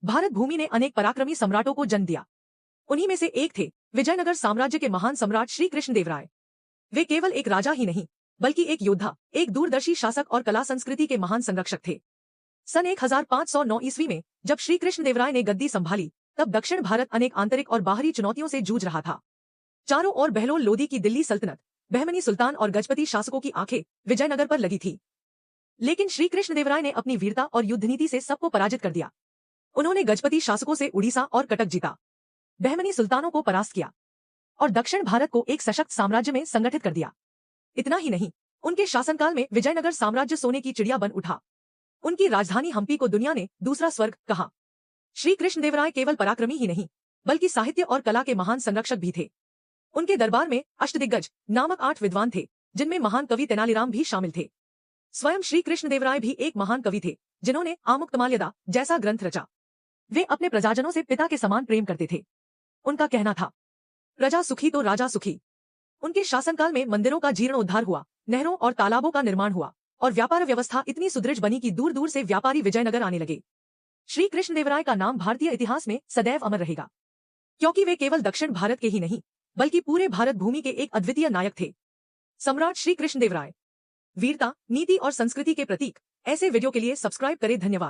भारत भूमि ने अनेक पराक्रमी सम्राटों को जन्म दिया। उन्हीं में से एक थे विजयनगर साम्राज्य के महान सम्राट श्री कृष्णदेवराय। वे केवल एक राजा ही नहीं बल्कि एक योद्धा, एक दूरदर्शी शासक और कला संस्कृति के महान संरक्षक थे। सन 1509 ईस्वी में जब श्री कृष्णदेवराय ने गद्दी संभाली, तब दक्षिण भारत अनेक आंतरिक और बाहरी चुनौतियों से जूझ रहा था। चारों ओर बहलोल लोदी की दिल्ली सल्तनत, बहमनी सुल्तान और गजपति शासकों की आंखें विजयनगर पर लगी थी। लेकिन श्री कृष्णदेवराय ने अपनी वीरता और युद्ध नीति से सबको पराजित कर दिया। उन्होंने गजपति शासकों से उड़ीसा और कटक जीता, बहमनी सुल्तानों को परास्त किया और दक्षिण भारत को एक सशक्त साम्राज्य में संगठित कर दिया। इतना ही नहीं, उनके शासनकाल में विजयनगर साम्राज्य सोने की चिड़िया बन उठा। उनकी राजधानी हम्पी को दुनिया ने दूसरा स्वर्ग कहा। श्री कृष्णदेवराय केवल पराक्रमी ही नहीं बल्कि साहित्य और कला के महान संरक्षक भी थे। उनके दरबार में अष्टदिग्गज नामक 8 विद्वान थे, जिनमें महान कवि तेनालीराम भी शामिल थे। स्वयं श्री कृष्णदेवराय भी एक महान कवि थे, जिन्होंने आमुक्तमाल्यदा जैसा ग्रंथ रचा। वे अपने प्रजाजनों से पिता के समान प्रेम करते थे। उनका कहना था, प्रजा सुखी तो राजा सुखी। उनके शासनकाल में मंदिरों का जीर्णोद्धार हुआ, नहरों और तालाबों का निर्माण हुआ और व्यापार व्यवस्था इतनी सुदृढ़ बनी कि दूर दूर से व्यापारी विजयनगर आने लगे। श्री कृष्णदेवराय का नाम भारतीय इतिहास में सदैव अमर रहेगा, क्योंकि वे केवल दक्षिण भारत के ही नहीं बल्कि पूरे भारत भूमि के एक अद्वितीय नायक थे। सम्राट श्री कृष्णदेवराय, वीरता, नीति और संस्कृति के प्रतीक। ऐसे वीडियो के लिए सब्सक्राइब करें। धन्यवाद।